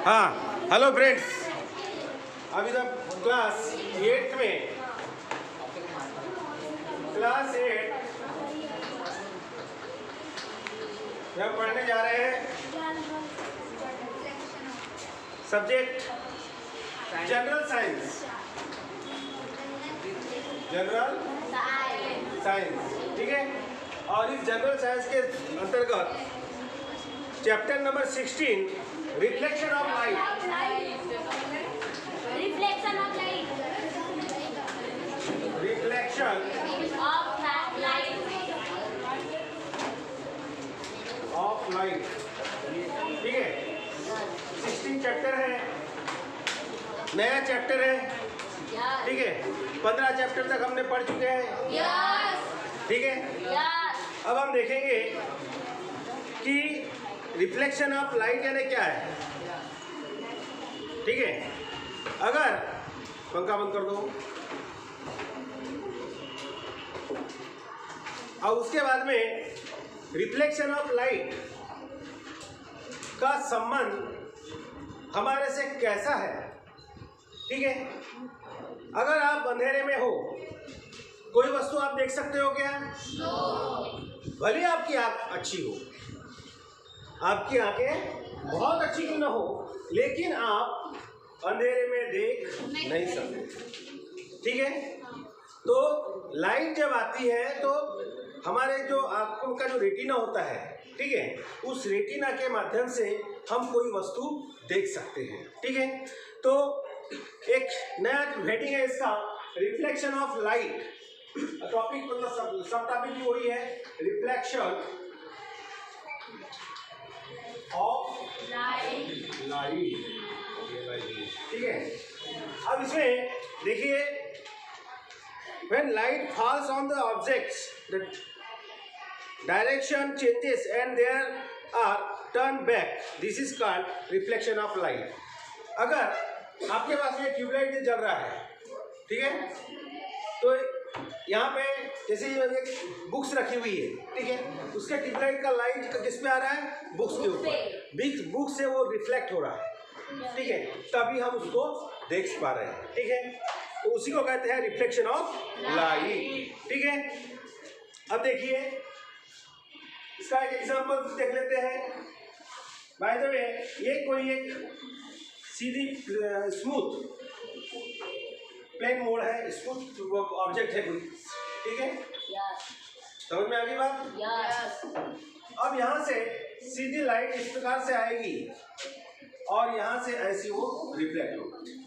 हाँ, hello friends. अभी तक क्लास 8 में हम पढ़ने जा रहे हैं सब्जेक्ट जनरल साइंस। ठीक है। और इस जनरल साइंस के अंतर्गत chapter number 16 reflection of light. Reflection of light. ठीक है। 16 चैप्टर है, नया चैप्टर है। ठीक है। 15 चैप्टर तक हमने पढ़ चुके हैं। ठीक है। अब हम देखेंगे कि रिफ्लेक्शन ऑफ लाइट यानी क्या है। ठीक है। अगर पंखा बंद कर दो और उसके बाद में रिफ्लेक्शन ऑफ लाइट का संबंध हमारे से कैसा है। ठीक है। अगर आप अंधेरे में हो, कोई वस्तु आप देख सकते हो क्या? भले आपकी आंख अच्छी हो, आपकी आंखें बहुत अच्छी क्यों ना हो, लेकिन आप अंधेरे में देख नहीं सकते। ठीक है। तो लाइट जब आती है तो हमारे जो आंखों का जो रेटिना होता है, ठीक है, उस रेटिना के माध्यम से हम कोई वस्तु देख सकते हैं। ठीक है। तो एक नया हेडिंग है इसका, रिफ्लेक्शन ऑफ लाइट। टॉपिक मतलब सब टॉपिक भी वही है, रिफ्लेक्शन ऑफ लाइट। ठीक है। अब इसमें देखिए, when light falls on the objects the direction changes and they are turned back. This is called reflection of light. अगर आपके पास में ट्यूबलाइट जल रहा है, ठीक है, तो यहाँ पे जैसे एक बुक्स रखी हुई है, ठीक है, उसके ट्यूबलाइट का लाइट किस पे आ रहा है? बुक्स के ऊपर। बुक्स से वो रिफ्लेक्ट हो रहा है। ठीक है। तभी हम उसको देख पा रहे हैं। ठीक है। तो उसी को कहते हैं रिफ्लेक्शन ऑफ लाइट। ठीक है। अब देखिए, इसका एक एग्जांपल देख लेते हैं। बाय द वे, ये कोई एक सीधी स्मूथ प्लेन मोड है, स्मूथ ऑब्जेक्ट है कोई। ठीक है। समझ में आ गई बात? अब यहाँ से सीधी लाइट इस प्रकार से आएगी और यहाँ से ऐसी वो रिफ्लेक्ट होगी।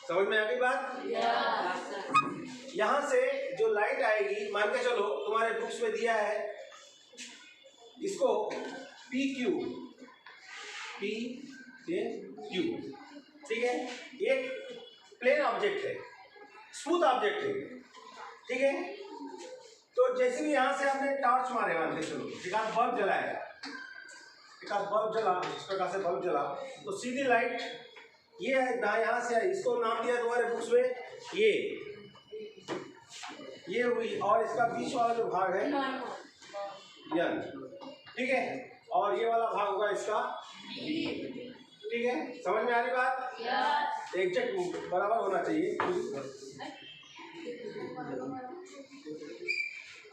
समझ में आ गई बात? यहाँ से जो लाइट आएगी, मान के चलो तुम्हारे बुक्स में दिया है इसको PQ। ठीक है। एक प्लेन ऑब्जेक्ट है, स्मूथ ऑब्जेक्ट है। ठीक है। तो जैसे भी यहाँ से हमने टॉर्च मारे, मान के चलो एक आध बल्ब जलाया, एक आध बल्ब जला, इस प्रकार से बल्ब जला, तो सीधी लाइट ये है ना, यहाँ से है, इसको नाम दिया तुम्हारे बुक्स में ये हुई, और इसका बीच वाला जो भाग है यन। ठीक है। और ये वाला भाग होगा इसका बी। ठीक है। समझ में आ रही बात? एग्जैक्ट बराबर होना चाहिए,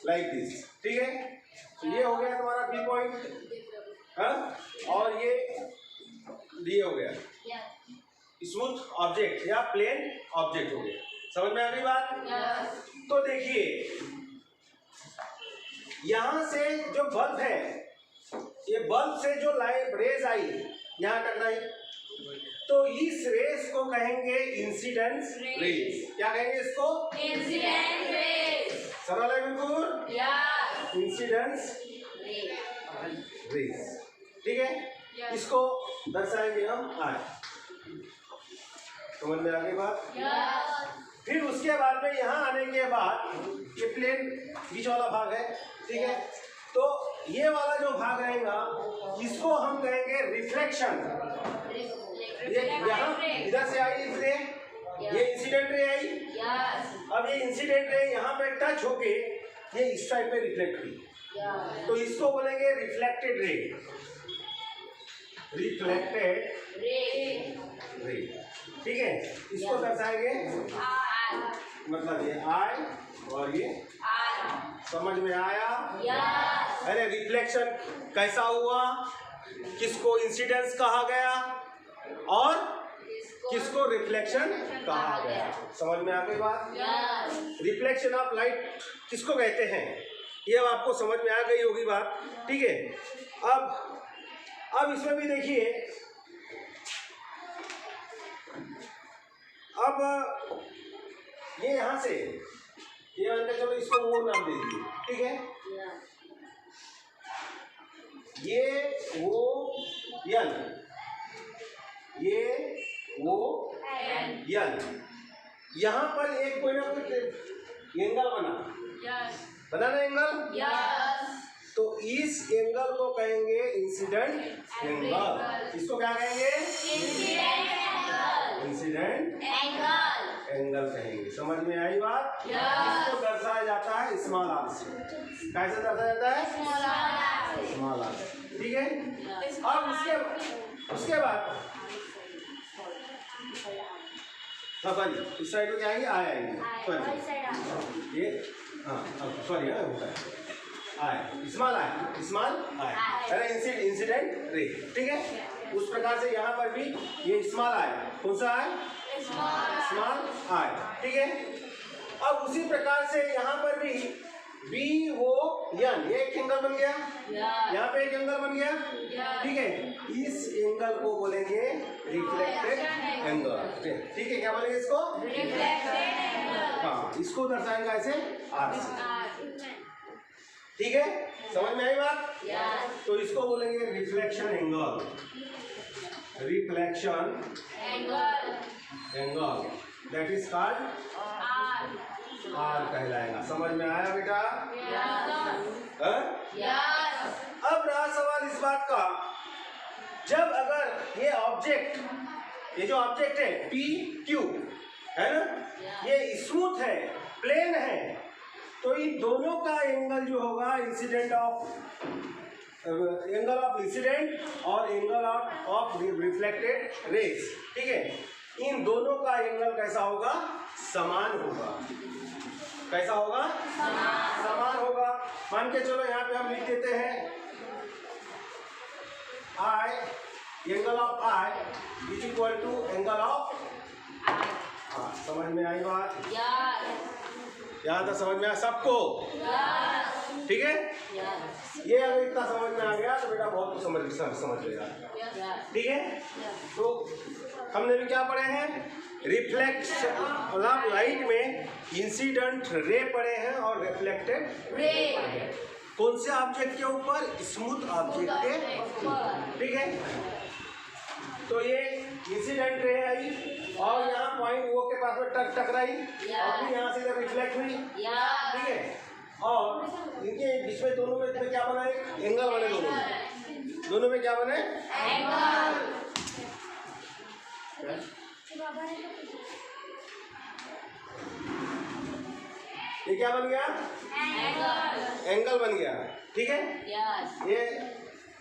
लाइक दिस। ठीक है। तो ये हो गया तुम्हारा बी पॉइंट। हाँ, और ये हो गया स्मूथ ऑब्जेक्ट या प्लेन ऑब्जेक्ट हो गया। समझ में आ गई बात? तो देखिए, यहां से जो बल्ब है, ये बल्ब से जो लाइट रेज आई, यहां टकराई, तो इस रेस को कहेंगे इंसिडेंस रेस। क्या कहेंगे इसको? Incident rays. सरल है बिल्कुल। Incidence rays. ठीक है। इसको दर्शाएंगे हम आज। समझ में आ गई बात? फिर उसके बाद में यहाँ आने के बाद ये प्लेन बीच वाला भाग है। ठीक है। तो ये वाला जो भाग रहेगा, इसको हम कहेंगे रिफ्लेक्शन। यहाँ इधर से आई रे, ये इंसिडेंट रे आई। अब ये इंसिडेंट रे यहाँ पे टच होके ये इस साइड पे रिफ्लेक्ट हुई, तो इसको बोलेंगे रिफ्लेक्टेड रे। Reflected ray. ठीक है, इसको दर्शाएंगे मतलब ये आई और ये समझ में आया? अरे रिफ्लेक्शन कैसा हुआ, किसको इंसिडेंस कहा गया और किसको रिफ्लेक्शन कहा गया, समझ में आ गई बात? रिफ्लेक्शन ऑफ लाइट किसको कहते हैं ये अब आपको समझ में आ गई होगी बात। ठीक है, अब इसमें भी देखिए, अब ये यहाँ से ये मान के चलो इसको वो नाम दे दीजिए। ठीक है, ये वो यन, ये वो यन, यहाँ पर एक कोई ना कोई एंगल बना ना एंगल। तो इस एंगल को कहेंगे इंसिडेंट एंगल। इसको क्या कहेंगे? इंसिडेंट एंगल कहेंगे। समझ में आई बात? इसको दर्शाया जाता है स्मॉल आर से। कैसे दर्शाया जाता है? Small R. ठीक है, अब उसके बाद इस साइड में क्या आएंगे? आएंगे सॉरी ये सॉरी होता है आए स्मॉल आए अरे इंसिडेंट रे। ठीक है, उस प्रकार से यहाँ पर भी ये स्मॉल आए, कौन सा आए? स्मॉल आए। ठीक है, अब उसी प्रकार से यहाँ पर भी बी ओ एन, ये एक एंगल बन गया, यहाँ पे एक एंगल बन गया। ठीक है, इस एंगल को बोलेंगे रिफ्लेक्टेड एंगल। ठीक है, क्या बोलेंगे इसको? Reflected angle. हाँ, इसको दर्शाएंगे ऐसे आर से। ठीक है, समझ में आई बात? तो इसको बोलेंगे reflection angle. Reflection angle that is called R कहलाएगा। समझ में आया बेटा? अब रहा सवाल इस बात का, जब अगर ये ऑब्जेक्ट, ये जो ऑब्जेक्ट है पी क्यू है ना, ये स्मूथ है, प्लेन है, तो इन दोनों का एंगल जो होगा incident of angle of incident और एंगल ऑफ रिफ्लेक्टेड रेज। ठीक है, इन दोनों का एंगल कैसा होगा? समान होगा। कैसा होगा? समान होगा। मान के चलो यहाँ पे हम लिख देते हैं i, angle of i is equal to angle of. हाँ, समझ में आई बात? यहाँ तक समझ में आया सबको? ठीक है, ये अगर इतना समझ में आ गया तो बेटा बहुत कुछ समझ लेगा। ठीक है, तो हमने भी क्या पढ़े हैं? रिफ्लेक्शन मतलब लाइट में इंसिडेंट रे पढ़े हैं और रिफ्लेक्टेड रे। कौन से ऑब्जेक्ट के ऊपर? स्मूथ ऑब्जेक्ट के ऊपर। ठीक है, तो ये इंसिडेंट रे आई और यहाँ पॉइंट वो के पास में टकराई और फिर यहाँ से रिफ्लेक्ट हुई। ठीक है, और इनके बीच में दोनों में क्या बना? एंगल बने। दोनों में क्या बने? एंगल। ये क्या बन गया? एंगल बन गया। ठीक है, ये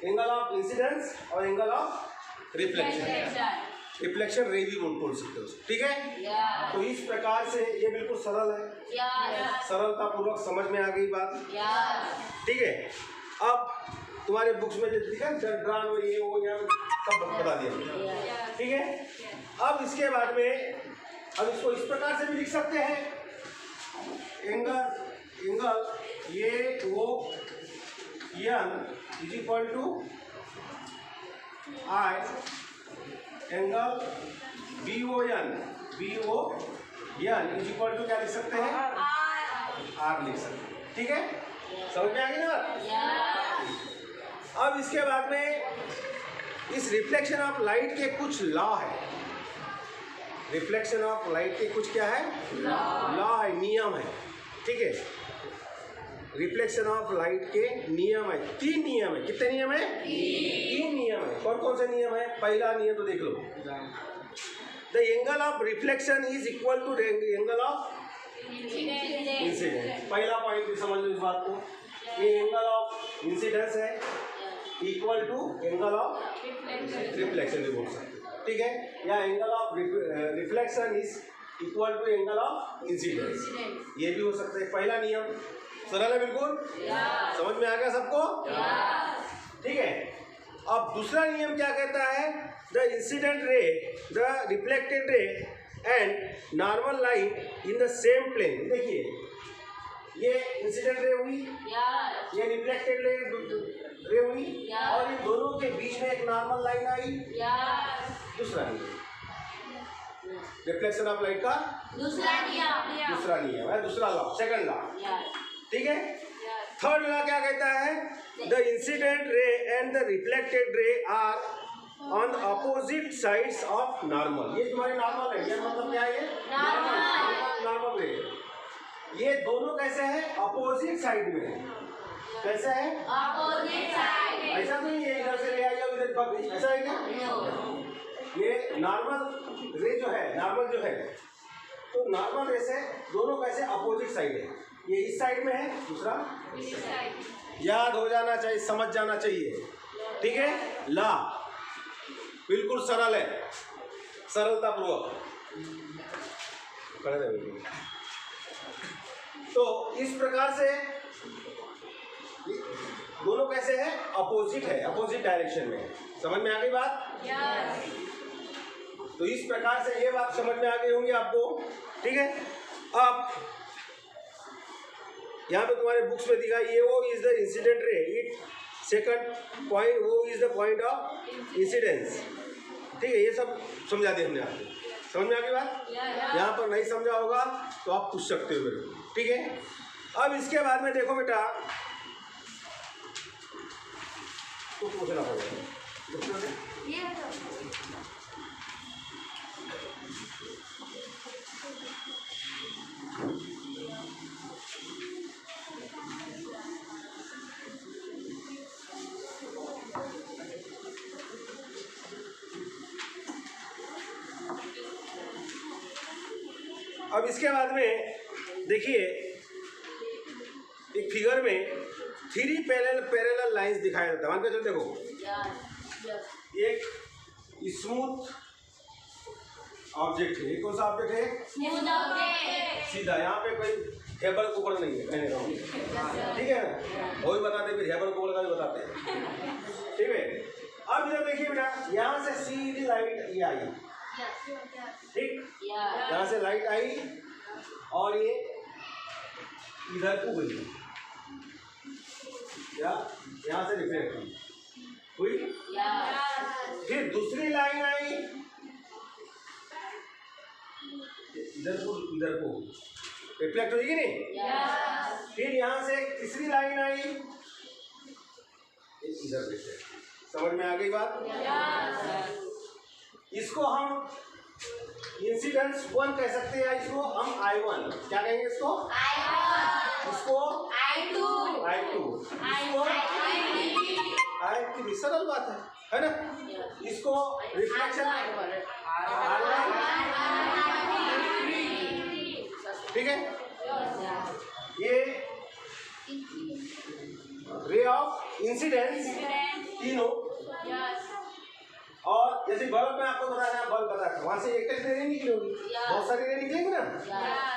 एंगल ऑफ इंसिडेंस और एंगल ऑफ रिफ्लेक्शन। रिफ्लेक्शन रे भी बोल सकते हो। ठीक है, तो इस प्रकार से ये बिल्कुल सरल है, सरलता पूर्वक समझ में आ गई बात। ठीक है, अब तुम्हारे बुक्स में जो लिखा ड्रान और ये वो यहाँ सब बता दिया। ठीक है, अब इसके बाद में अब इसको इस प्रकार से भी लिख सकते हैं, एंगल ये वो N is equal to I angle B O N is equal to क्या लिख सकते हैं? आर लिख सकते हैं। ठीक है, समझ में आ गई ना? अब इसके बाद में इस रिफ्लेक्शन ऑफ लाइट के कुछ लॉ है। रिफ्लेक्शन ऑफ लाइट के कुछ क्या है? लॉ है, नियम है। ठीक है, रिफ्लेक्शन ऑफ लाइट के नियम है, 3 नियम है। कितने नियम है? 3 नियम है। कौन कौन से नियम है? पहला नियम तो देख लो, the angle of reflection is equal to angle of incidence. पहला पॉइंट समझ लो इस बात को, ये एंगल ऑफ इंसिडेंस है equal to angle of reflection भी बोल सकते हैं, ठीक है। या angle of reflection is equal to angle of incidence, ये भी हो सकता है। पहला नियम सरल है बिल्कुल, समझ में आ गया सबको, ठीक है। अब दूसरा नियम क्या कहता है, the incident ray, the reflected ray and normal line in the same plane. देखिए ये इंसिडेंट रे हुई, ये रिफ्लेक्टेड रे हुई, और इन दोनों के बीच में एक नॉर्मल लाइन आई। दूसरा नियम रिफ्लेक्शन ऑफ लाइट का दूसरा नियम है, दूसरा लॉ, सेकंड लॉ, ठीक है। थर्ड लॉ क्या कहता है, the incident ray and the reflected ray are on opposite sides of normal. ये तुम्हारी नॉर्मल है, ये मतलब क्या है, ये नॉर्मल रे। ये दोनों कैसे हैं, अपोजिट साइड में। कैसे है, अपोजिट साइड। ऐसा तो नहीं है इधर से ले आइए इधर पक गई, ऐसा है क्या। ये नॉर्मल रे जो है, नॉर्मल जो है, तो नॉर्मल रे से दोनों कैसे अपोजिट साइड है। ये इस साइड में है, दूसरा इस साइड। याद हो जाना चाहिए, समझ जाना चाहिए, ठीक है। ला बिल्कुल सरल है, सरलता पूर्वक। तो इस प्रकार से दोनों कैसे है, अपोजिट है, अपोजिट डायरेक्शन में। समझ में आ गई बात, तो इस प्रकार से ये बात समझ में आ गई होंगी आपको, ठीक है। अब यहाँ पे तुम्हारे बुक्स में दिखा, ये वो is the incident ray, it second point, वो is the point of incidence, ठीक है। ये सब समझा दिया हमने आपको, समझ में आ गई बात। यहाँ पर नहीं समझा होगा तो आप पूछ सकते हो मेरे को, ठीक है। अब इसके बाद में देखो बेटा, कुछ पूछना पड़ेगा। अब इसके बाद में देखिए, एक फिगर में 3 पैरेलल लाइंस दिखाया जाता है। मान के चलो, देखो एक स्मूथ ऑब्जेक्ट है, कौन सा ऑब्जेक्ट है, स्मूथ ऑब्जेक्ट, सीधा। यहाँ पे कोई हेबर कुकर नहीं है, कहने का, ठीक है ना। वो भी बताते, फिर हेबर कुकर का भी बताते हैं, ठीक है। अब इधर देखिए बेटा, यहाँ से सीधी लाइट ये आई, ठीक, यहाँ से लाइट आई और ये इधर को गई, यहाँ से रिफ्लेक्ट हुई। फिर दूसरी लाइन आई, इधर को रिफ्लेक्ट हुई कि नहीं। फिर यहाँ से तीसरी लाइन आई, इधर रिफ्लेक्ट। समझ में आ गई बात। इसको हम इंसिडेंस 1 कह सकते हैं, इसको हम I1 क्या कहेंगे, इसको I1, इसको I2, इसको I3। सरल बात है ना। इसको रिफ्लेक्शन ठीक है। ये रे ऑफ इंसिडेंस तीनों, और जैसे बल्ब में आपको बताया है, बल्ब पता है, वहां से एक रे नहीं निकली होगी, बहुत सारी रे निकलेंगी ना।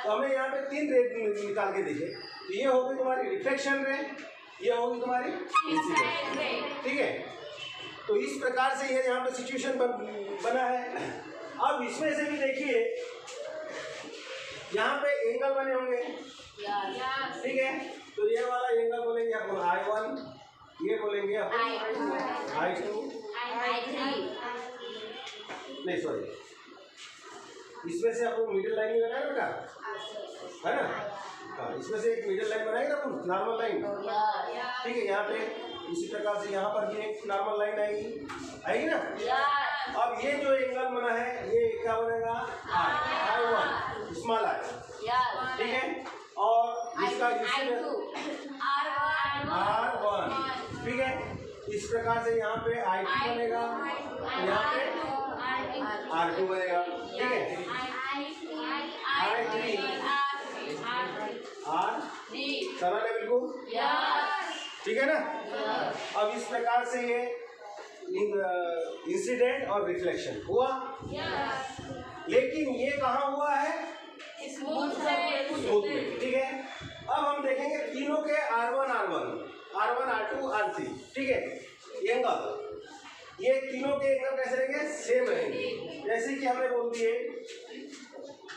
तो हमने यहाँ पे 3 रे निकाल के देखे, तो ये होगी तुम्हारी रिफ्लेक्शन रे, ये होगी तुम्हारी इंसिडेंस रे, ठीक है। तो इस प्रकार से ये यहाँ पे सिचुएशन बना है। अब इसमें से भी देखिए, यहाँ पे एंगल बने होंगे, ठीक है। तो ये वाला एंगल बोलेंगे अपन I1, ये बोलेंगे अपन I2, नहीं सॉरी, इसमें से आपको मिडिल लाइन बनाया बेटा, है ना। हाँ, इसमें से एक मिडिल लाइन बनाएगा ना, नॉर्मल लाइन, ठीक है। यहाँ पे इसी प्रकार से यहाँ पर भी एक नॉर्मल लाइन आएगी ना। अब ये जो एंगल बना है, ये क्या बनेगा, I1 स्मॉल I, ठीक है। और इसका R1, ठीक है। इस प्रकार से यहाँ पे I2 बनेगा, यहाँ पे R2 बनेगा, ठीक है। I3 R, सरल है बिल्कुल, ठीक है ना। अब इस प्रकार से ये इंसिडेंट और रिफ्लेक्शन हुआ। लेकिन ये कहाँ हुआ है? स्मूथ में, ठीक है। अब हम देखेंगे तीनों के R1 R2 R3, ठीक है, एंगल, ये तीनों के एंगल कैसे रहेंगे? सेम रहेंगे। जैसे कि हमने बोल दिए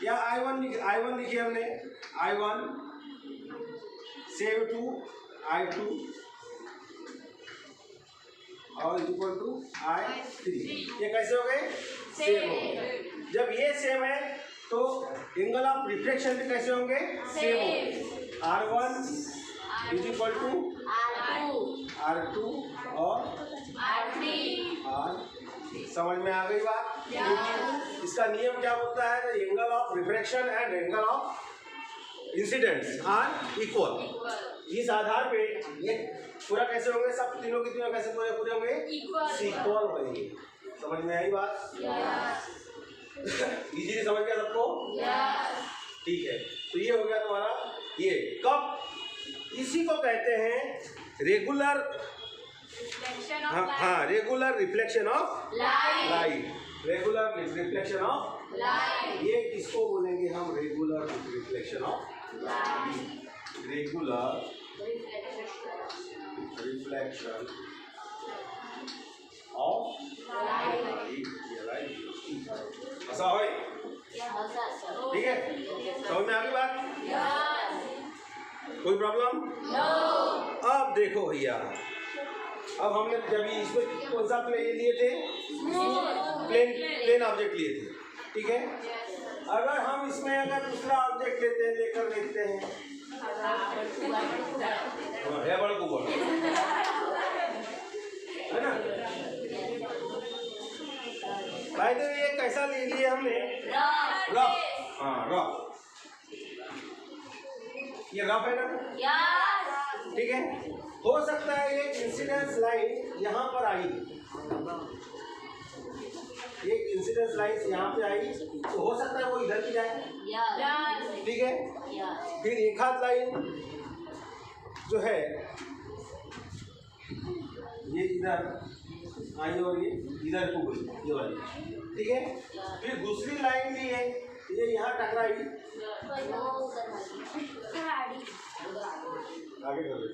या I1 लिखिए हमने, I1 सेम टू I2 और इक्वल टू I3। ये कैसे हो गए? सेम हो गए। जब ये सेम है तो एंगल ऑफ रिफ्लेक्शन भी कैसे होंगे? सेम होंगे। R1 is equal to R2 और R3। समझ में आ गई बात? क्योंकि इसका नियम क्या बोलता है? Angle of reflection and angle of incidents are equal. इस आधार पे ये पूरा कैसे होंगे? सब तीनों के तीनों कैसे पूरे होंगे? इक्वल होंगे। समझ में आई बात? इजीली समझ गया सबको? ठीक है, तो ये हो गया तुम्हारा ये कब। इसी को कहते हैं रेगुलर, हाँ, regular reflection of light. Regular reflection of light, ये किसको बोलेंगे हम? Regular reflection of light. Regular reflection of light, ऐसा हो, ठीक है? समझ में आ गई बात? कोई प्रॉब्लम? अब देखो भैया, अब हमने जब इसमें कौन सा प्लेन लिए थे? प्लेन ऑब्जेक्ट लिए थे, ठीक है। अगर हम इसमें अगर दूसरा ऑब्जेक्ट लेते हैं, लेकर देखते हैं, है ना भाई? तो ये कैसा ले लिए हमने? रफ। हाँ, रफ। ये रफ है ना? ठीक है। हो सकता है ये इंसिडेंस लाइन यहाँ पर आई, एक इंसिडेंस लाइन यहाँ पे आई, तो हो सकता है वो इधर की जाए, ठीक है। फिर एक हाथ लाइन जो है ये इधर आई और ये इधर को गई, ये वाली, ठीक है। फिर दूसरी लाइन ली है, ये यहाँ टकराई, आगे कर दो।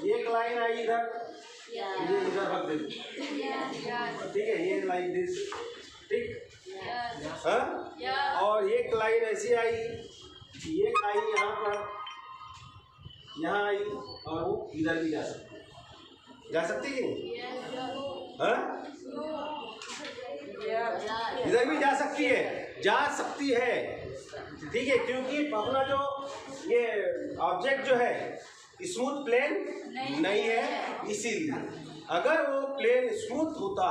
एक लाइन आई इधर, ये इधर रख दे, ठीक है, ये लाइन दिस, ठीक, हाँ। और एक लाइन ऐसी आई, ये आई यहाँ पर, यहाँ आई, और वो इधर भी जा सकती कि नहीं? हाँ, इधर भी जा सकती है, ठीक है। क्योंकि अपना जो ये ऑब्जेक्ट जो है स्मूथ प्लेन नहीं है, इसीलिए। अगर वो प्लेन स्मूथ होता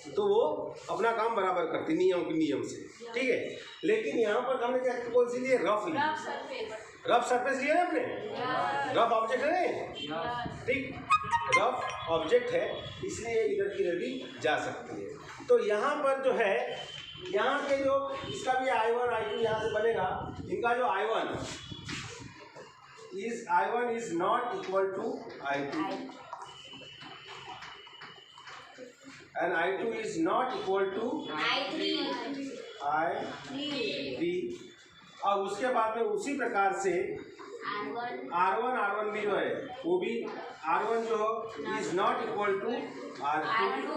तो वो अपना काम बराबर करती नियम से, ठीक है। लेकिन यहाँ पर हमने क्या कौन सी लिए? रफ सरफेस लिए ना अपने, रफ ऑब्जेक्ट है, ठीक, रफ ऑब्जेक्ट है, इसलिए इधर की भी जा सकती है। तो यहाँ पर जो है, यहाँ के जो इसका भी I1 I2 यहाँ से बनेगा, इनका जो I1 is not equal to I2 and I2 is not equal to I3। और उसके बाद में उसी प्रकार से R1 भी जो है वो भी R1 जो is not equal to R2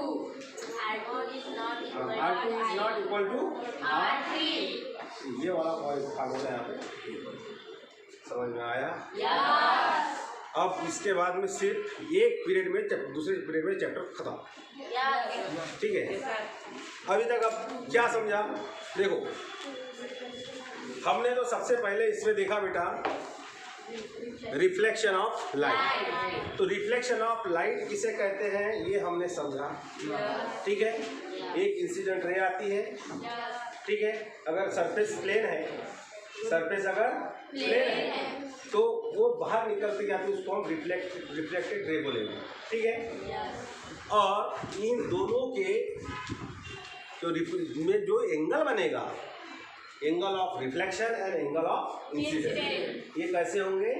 is not equal to R3। ये वाला पॉइंट भाग होता है यहाँ पे, समझ में आया? अब इसके बाद में सिर्फ एक पीरियड में दूसरे पीरियड में चैप्टर खत्म, ठीक है। अभी तक अब क्या समझा? देखो, हमने तो सबसे पहले इसमें देखा बेटा रिफ्लेक्शन ऑफ लाइट। तो रिफ्लेक्शन ऑफ लाइट किसे कहते हैं ये हमने समझा, ठीक है। एक इंसिडेंट रे आती है, ठीक है। अगर सरफेस प्लेन है, सरफेस अगर प्लेन है तो वो बाहर निकलती जाती है, उसको हम रिफ्लेक्टेड रे बोलेंगे, ठीक है। और इन दोनों के में जो एंगल बनेगा angle of reflection and angle of incident. ये कैसे होंगे?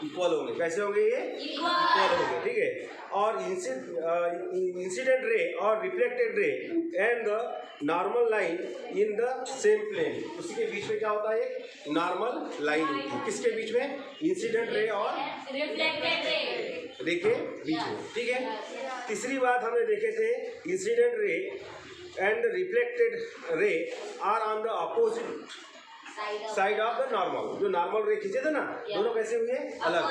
इक्वल होंगे। कैसे होंगे ये? इक्वल होंगे, ठीक है। और इंसिडेंट रे और reflected ray and the normal line in the same plane, उसी के बीच में क्या होता है? नॉर्मल लाइन होती है। किसके बीच में? इंसिडेंट रे और रिफ्लेक्टेड रे के बीच में, ठीक है। तीसरी बात हमने देखे थे, incident ray and reflected ray are on the opposite side of the normal. जो नॉर्मल रे खींचे थे ना, दोनों कैसे हुए? अलग,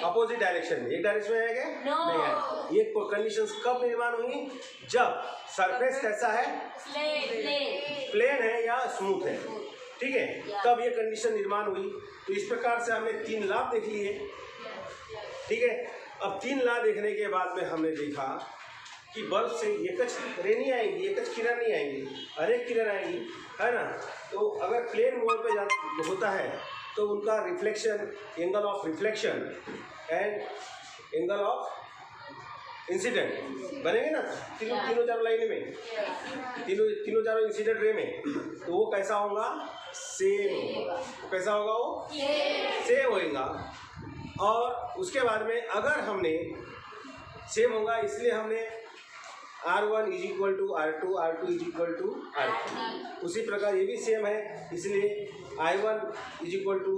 अपोजिट डायरेक्शन में। एक डायरेक्शन में है क्या? नहीं है। ये कंडीशंस कब निर्माण हुई? जब सरफेस कैसा है? प्लेन है या स्मूथ है, ठीक है, तब ये कंडीशन निर्माण हुई। तो इस प्रकार से हमने 3 लाभ देख लिए, ठीक है। अब 3 लाभ देखने के बाद में हमने देखा कि बल्ब से एक रे नहीं आएंगी, एक किरण नहीं आएंगी, अनेक किरण आएंगी, है ना। तो अगर प्लेन मोड पे होता है तो उनका reflection, angle of reflection and angle of incident बनेंगे ना तीनों चारों लाइन में, तीनों चारों इंसिडेंट रे में। तो वो कैसा होगा? सेम होगा। कैसा होगा वो? सेम होगा। और उसके बाद में अगर हमने सेम होगा, इसलिए हमने R1 is equal to R2, R2 is equal to R3। उसी प्रकार ये भी सेम है, इसलिए I1 is equal to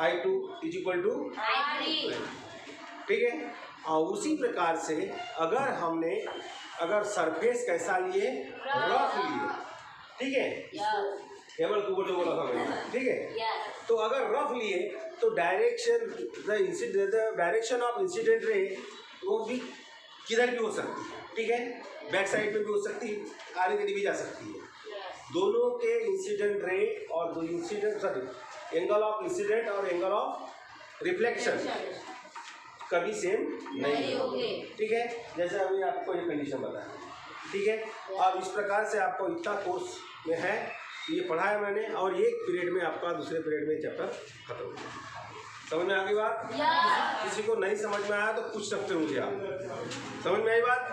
I2 is equal to I3, ठीक है। और उसी प्रकार से अगर सरफेस कैसा लिए? रफ लिए, ठीक है। केवल कुबोटो बोला था मैंने, ठीक है। तो अगर रफ लिए तो डायरेक्शन ऑफ इंसिडेंट रे वो भी किधर भी हो सकती है, ठीक है। बैक साइड में भी हो सकती है, आगे के लिए भी जा सकती है। दोनों के इंसिडेंट रे और दो एंगल ऑफ इंसिडेंट और एंगल ऑफ रिफ्लेक्शन कभी सेम नहीं होंगे, ठीक है। जैसे अभी आपको ये कंडीशन बताया, ठीक है। अब इस प्रकार से आपको इतना कोर्स में है, ये पढ़ाया मैंने, और एक पीरियड में आपका दूसरे पीरियड में चैप्टर खत्म हो गया। समझ में आ गई बात? किसी को नहीं समझ में आया तो पूछ सकते हो मुझे आप। समझ में आई बात?